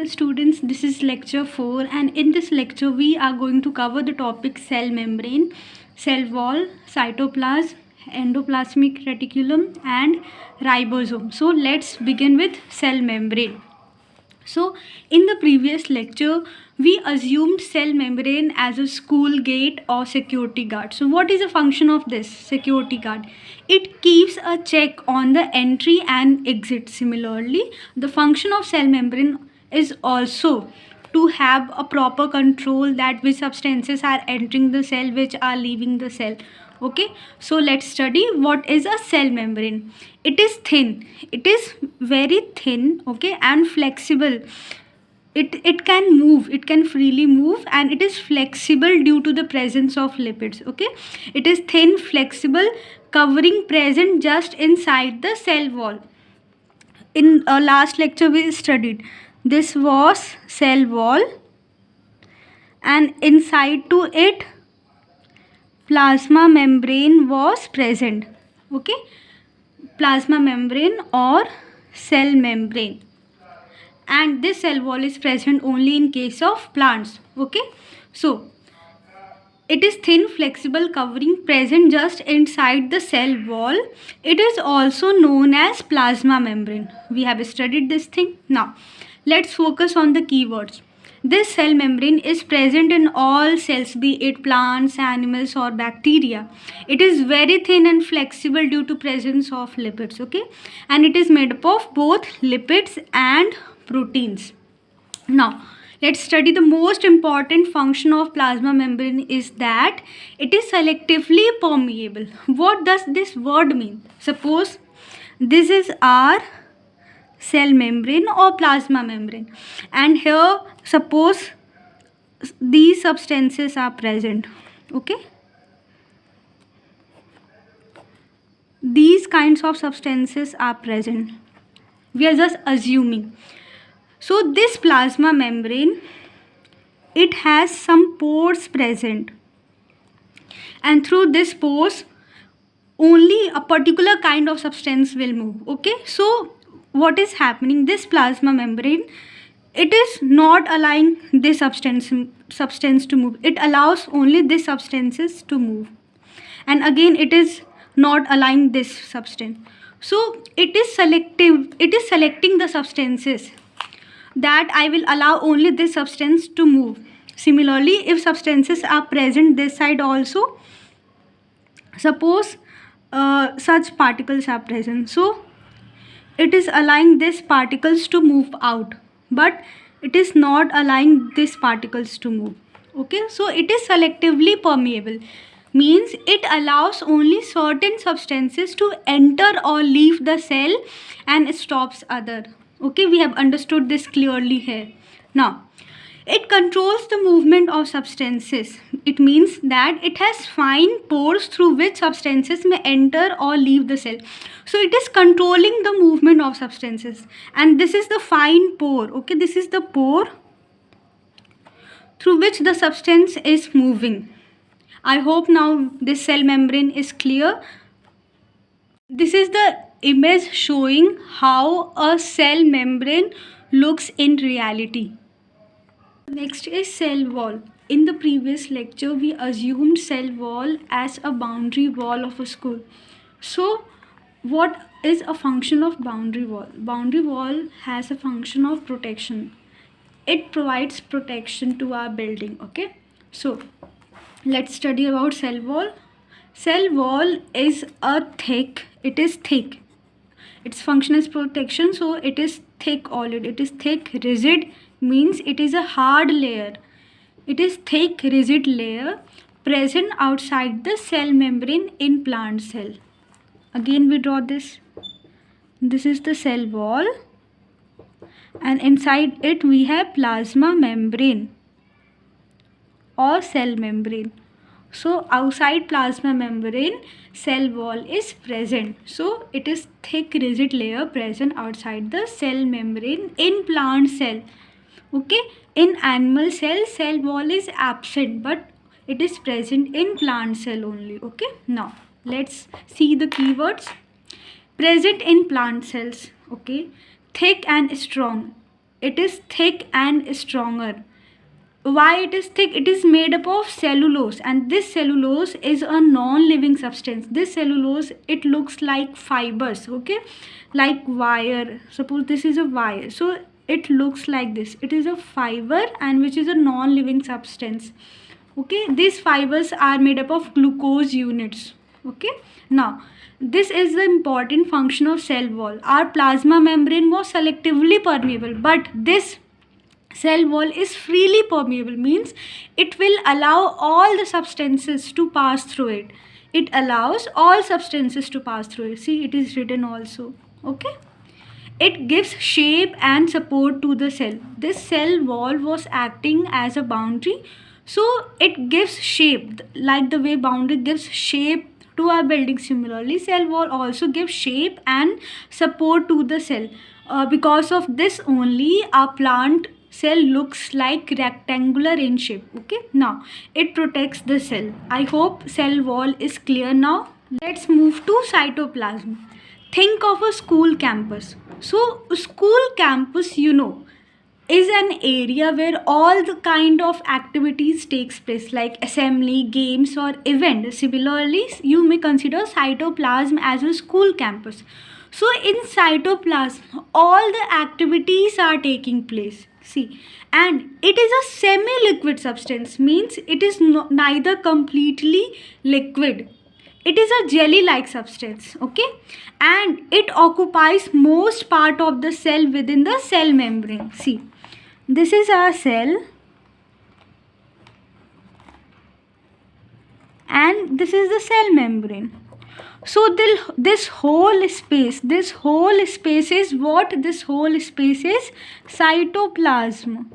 Dear students, this is lecture 4, and in this lecture we are going to cover the topic cell membrane, cell wall, cytoplasm, endoplasmic reticulum and ribosome. So let's begin with cell membrane. So in the previous lecture we assumed cell membrane as a school gate or security guard. So what is the function of this security guard? It keeps a check on the entry and exit. Similarly, the function of cell membrane is also to have a proper control that which substances are entering the cell, which are leaving the cell. Okay, so let's study what is a cell membrane. It is thin, it is very thin, okay, and flexible. It can move, it can freely move, and it is flexible due to the presence of lipids. Okay, it is thin, flexible, covering present just inside the cell wall. In last lecture we studied this was cell wall, and inside to it plasma membrane was present. Okay, plasma membrane or cell membrane, and this cell wall is present only in case of plants. Okay, so it is thin, flexible, covering, present just inside the cell wall. It is also known as plasma membrane. We have studied this thing. Now let's focus on the keywords. This cell membrane is present in all cells, be it plants, animals or bacteria. It is very thin and flexible due to presence of lipids. Okay, and it is made up of both lipids and proteins. Now let's study the most important function of plasma membrane is that it is selectively permeable. What does this word mean? Suppose this is our cell membrane or plasma membrane, and here suppose these substances are present. Okay, these kinds of substances are present. We are just assuming. So this plasma membrane, it has some pores present, and through this pores only a particular kind of substance will move. Okay, so what is happening? This plasma membrane, it is not allowing this substance to move. It allows only these substances to move, and again it is not allowing this substance. So it is selective. It is selecting the substances that I will allow only this substance to move. Similarly, if substances are present this side also, suppose such particles are present, so it is allowing these particles to move out, but it is not allowing these particles to move. Okay, so it is selectively permeable, means it allows only certain substances to enter or leave the cell and stops other. Okay, we have understood this clearly here. Now it controls the movement of substances. It means that it has fine pores through which substances may enter or leave the cell. So it is controlling the movement of substances, and this is the fine pore. Okay, this is the pore through which the substance is moving. I hope now this cell membrane is clear. This is the image showing how a cell membrane looks in reality. Next is cell wall. In the previous lecture we assumed cell wall as a boundary wall of a school. So what is a function of boundary wall? Boundary wall has a function of protection. It provides protection to our building. Okay, so let's study about cell wall. Cell wall is thick. It is thick. Its function is protection, so it is thick already. It is thick, rigid, means it is a hard layer. It is thick, rigid layer present outside the cell membrane in plant cell. Again we draw this. This is the cell wall, and inside it we have plasma membrane or cell membrane. So outside plasma membrane, cell wall is present. So it is thick, rigid layer present outside the cell membrane in plant cell. Okay, in animal cell, cell wall is absent, but it is present in plant cell only. Okay, now let's see the keywords. Present in plant cells. Okay, thick and strong. it is thick and stronger. Why it is thick? It is made up of cellulose, and this cellulose is a non-living substance. This cellulose, it looks like fibers, okay, like wire. Suppose this is a wire, so it looks like this. It is a fiber and which is a non-living substance, okay. These fibers are made up of glucose units, okay. Now this is the important function of cell wall. Our plasma membrane was selectively permeable, but this cell wall is freely permeable, means it will allow all the substances to pass through it. It allows all substances to pass through it. See, it is written also, okay. It gives shape and support to the cell. This cell wall was acting as a boundary, so it gives shape, like the way boundary gives shape to our building. Similarly, cell wall also gives shape and support to the cell. Because of this only, our plant cell looks like rectangular in shape, okay. Now it protects the cell. I hope cell wall is clear now. Let's move to cytoplasm. Think of a school campus. So school campus, is an area where all the kind of activities takes place, like assembly, games or event. Similarly, you may consider cytoplasm as a school campus. So in cytoplasm, all the activities are taking place. See, and it is a semi-liquid substance, means it is neither completely liquid. It is a jelly-like substance, okay, and it occupies most part of the cell within the cell membrane. See, this is our cell, and this is the cell membrane. So this whole space is what? This whole space is cytoplasm,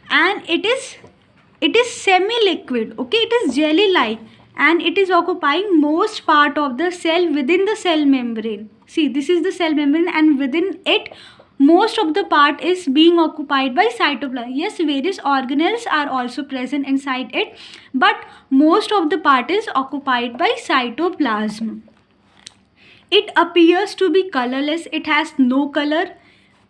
and it is semi-liquid, okay. It is jelly-like, and it is occupying most part of the cell within the cell membrane. See, this is the cell membrane, and within it most of the part is being occupied by cytoplasm. Yes, various organelles are also present inside it, but most of the part is occupied by cytoplasm. It appears to be colorless. It has no color.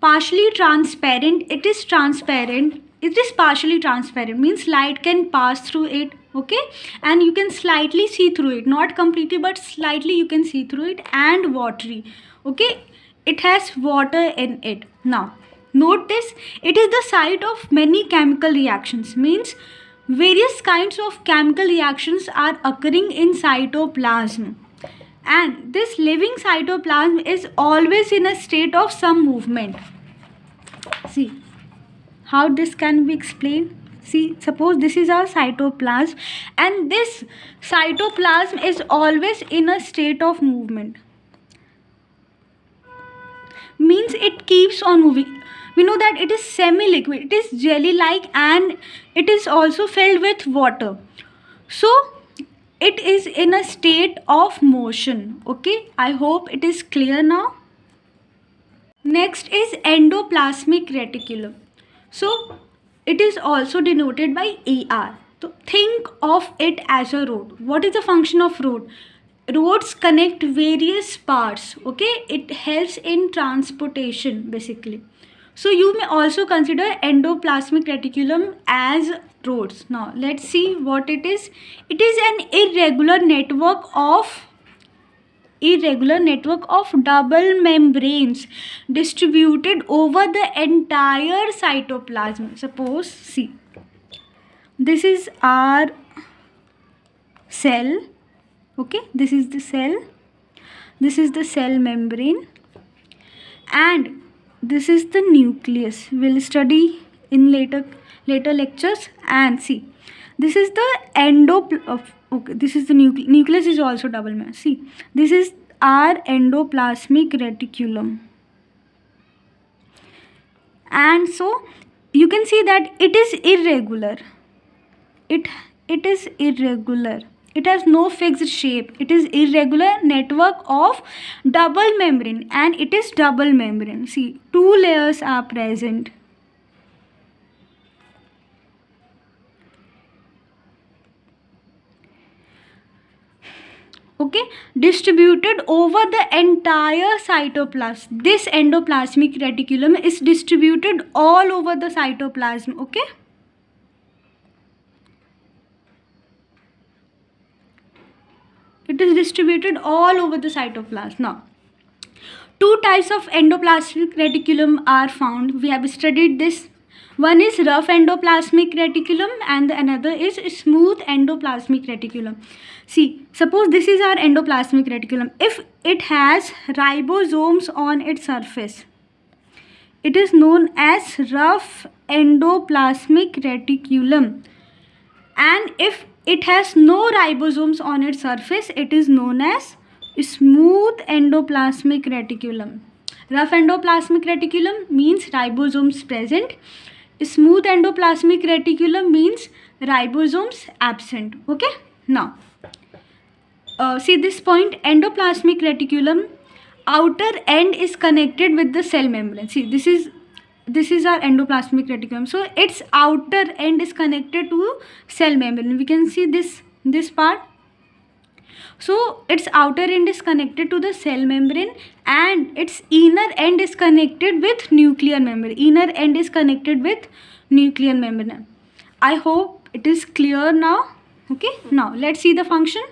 Partially transparent. It is transparent. It is partially transparent, means light can pass through it, okay, and you can slightly see through it, not completely but slightly you can see through it, and watery, okay. It has water in it. Now note this, it is the site of many chemical reactions, means various kinds of chemical reactions are occurring in cytoplasm, and this living cytoplasm is always in a state of some movement. See how this can be explained. See, suppose this is our cytoplasm, and this cytoplasm is always in a state of movement, means it keeps on moving. We know that it is semi-liquid, it is jelly-like, and it is also filled with water, so it is in a state of motion, okay. I hope it is clear now. Next is endoplasmic reticulum. So it is also denoted by ER. So think of it as a road. What is the function of road? Roads connect various parts, okay. It helps in transportation basically. So you may also consider endoplasmic reticulum as roads. Now let's see what it is. It is an irregular network of double membranes distributed over the entire cytoplasm. Suppose, see, this is our cell, okay, this is the cell, this is the cell membrane, and this is the nucleus. We'll study in later lectures. And see, this is the okay, this is the nucleus is also double membrane. See, this is our endoplasmic reticulum, and so you can see that it is irregular. It is irregular. It has no fixed shape. It is irregular network of double membrane, and it is double membrane. See, two layers are present. Okay, distributed over the entire cytoplasm. This endoplasmic reticulum is distributed all over the cytoplasm. Okay, it is distributed all over the cytoplasm. Now, two types of endoplasmic reticulum are found. We have studied this. One is rough endoplasmic reticulum and the another is smooth endoplasmic reticulum. See, suppose this is our endoplasmic reticulum. If it has ribosomes on its surface, it is known as rough endoplasmic reticulum. And if it has no ribosomes on its surface, it is known as smooth endoplasmic reticulum. Rough endoplasmic reticulum means ribosomes present. Smooth endoplasmic reticulum means ribosomes absent. Okay, now see this point, endoplasmic reticulum outer end is connected with the cell membrane. See, this is our endoplasmic reticulum. So its outer end is connected to cell membrane. We can see this part. So its outer end is connected to the cell membrane and its inner end is connected with nuclear membrane. Inner end is connected with nuclear membrane. I hope it is clear now. Okay, now let's see the function.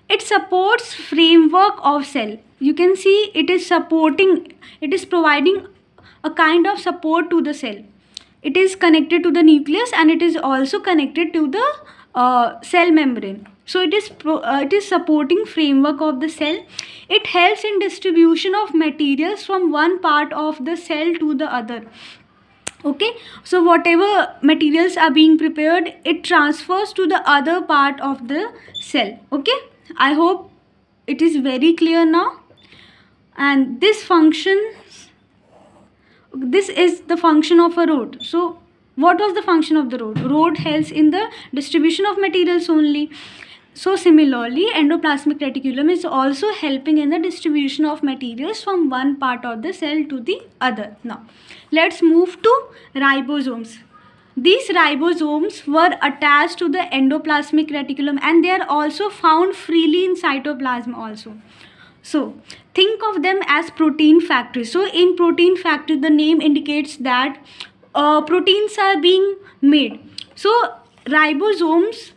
It supports framework of cell. You can see it is providing a kind of support to the cell. It is connected to the nucleus and it is also connected to the cell membrane. So it is supporting framework of the cell. It helps in distribution of materials from one part of the cell to the other. Okay, so whatever materials are being prepared, it transfers to the other part of the cell. Okay, I hope it is very clear now. And this is the function of a road. So what was the function of the road? Road helps in the distribution of materials only. So similarly, endoplasmic reticulum is also helping in the distribution of materials from one part of the cell to the other. Now, let's move to ribosomes. These ribosomes were attached to the endoplasmic reticulum and they are also found freely in cytoplasm also. So, think of them as protein factories. So, in protein factory, the name indicates that proteins are being made. So, ribosomes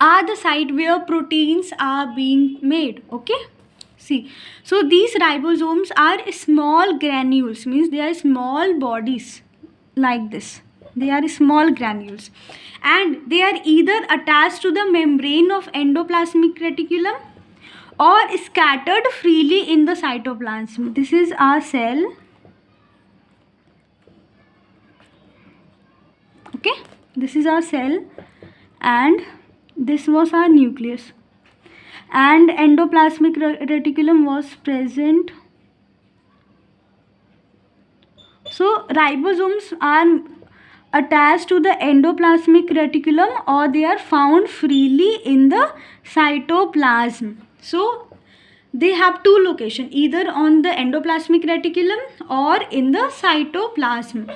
are the site where proteins are being made. Okay, see, so these ribosomes are small granules, means they are small bodies like this. They are small granules and they are either attached to the membrane of endoplasmic reticulum or scattered freely in the cytoplasm. This is our cell. Okay, this is our cell and this was our nucleus, and endoplasmic reticulum was present. So ribosomes are attached to the endoplasmic reticulum or they are found freely in the cytoplasm. So they have two locations, either on the endoplasmic reticulum or in the cytoplasm,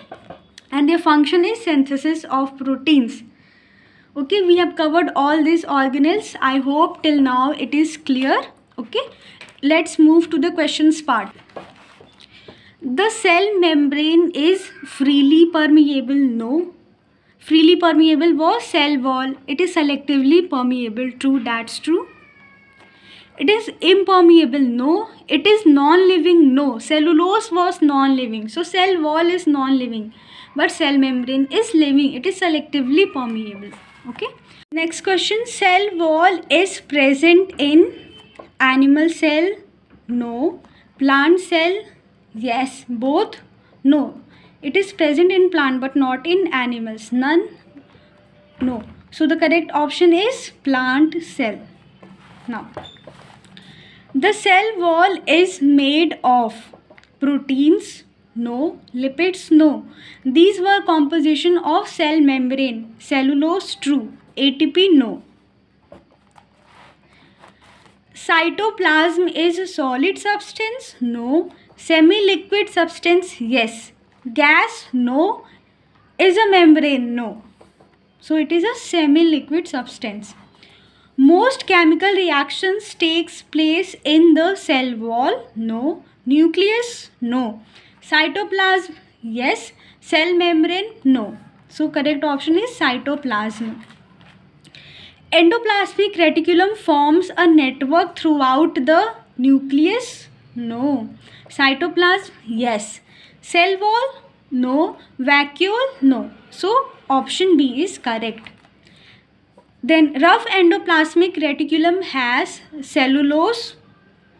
and their function is synthesis of proteins. Okay, we have covered all these organelles. I hope till now it is clear. Okay, let's move to the questions part. The cell membrane is freely permeable. No. Freely permeable was cell wall. It is selectively permeable. True, that's true. It is impermeable. No. It is non-living. No. Cellulose was non-living. So cell wall is non-living. But cell membrane is living. It is selectively permeable. Okay. Next question. Cell wall is present in animal cell? No. Plant cell? Yes. Both? No. It is present in plant but not in animals. None? No. So the correct option is plant cell. Now, the cell wall is made of proteins? No. Lipids? No. These were composition of cell membrane. Cellulose? True. ATP? No. Cytoplasm is a solid substance? No. Semi-liquid substance? Yes. Gas? No. Is a membrane? No. So it is a semi-liquid substance. Most chemical reactions takes place in the cell wall. No. Nucleus? No. Cytoplasm? Yes. Cell membrane? No. So correct option is cytoplasm. Endoplasmic reticulum forms a network throughout the nucleus? No. Cytoplasm? Yes. Cell wall? No. Vacuole? No. So option B is correct. Then rough endoplasmic reticulum has cellulose?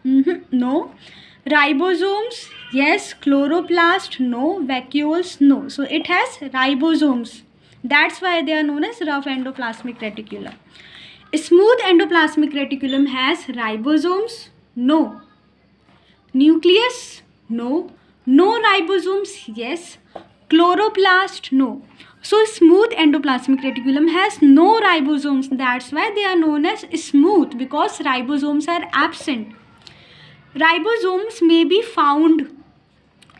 No. Ribosomes? Yes. Chloroplast? No. Vacuoles? No. So it has ribosomes. That's why they are known as rough endoplasmic reticulum. Smooth endoplasmic reticulum has ribosomes? No. Nucleus? No. No ribosomes? Yes. Chloroplast? No. So smooth endoplasmic reticulum has no ribosomes. That's why they are known as smooth, because ribosomes are absent. Ribosomes may be found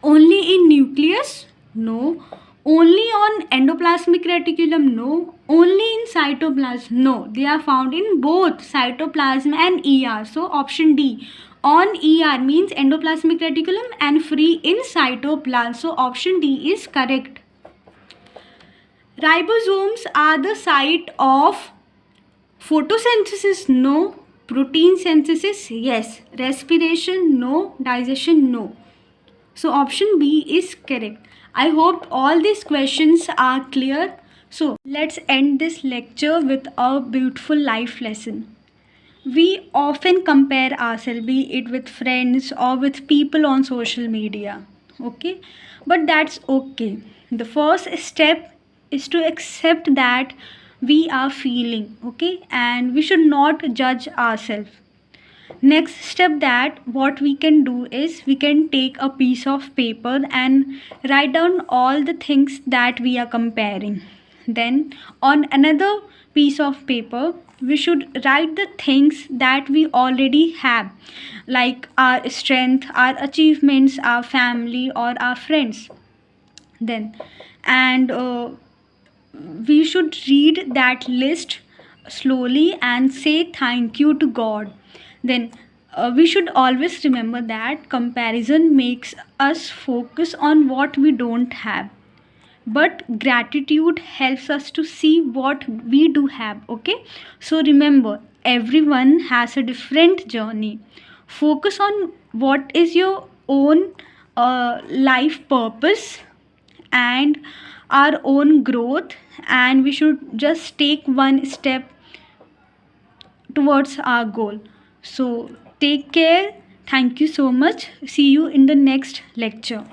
only in nucleus? No. Only on endoplasmic reticulum? No. Only in cytoplasm? No. They are found in both cytoplasm and ER. So option D. On ER means endoplasmic reticulum and free in cytoplasm. So option D is correct. Ribosomes are the site of photosynthesis? No. Protein synthesis? Yes. Respiration? No. Digestion? No. So option B is correct. I hope all these questions are clear. So let's end this lecture with a beautiful life lesson. We often compare ourselves, be it with friends or with people on social media. Okay? But that's okay. The first step is to accept that we are feeling, okay? And we should not judge ourselves. Next step, that what we can do is we can take a piece of paper and write down all the things that we are comparing. Then on another piece of paper we should write the things that we already have, like our strength, our achievements, our family or our friends. Then and we should read that list slowly and say thank you to God. Then we should always remember that comparison makes us focus on what we don't have, but gratitude helps us to see what we do have. Okay, so remember, everyone has a different journey. Focus on what is your own life purpose and our own growth, and we should just take one step towards our goal. So take care. Thank you so much. See you in the next lecture.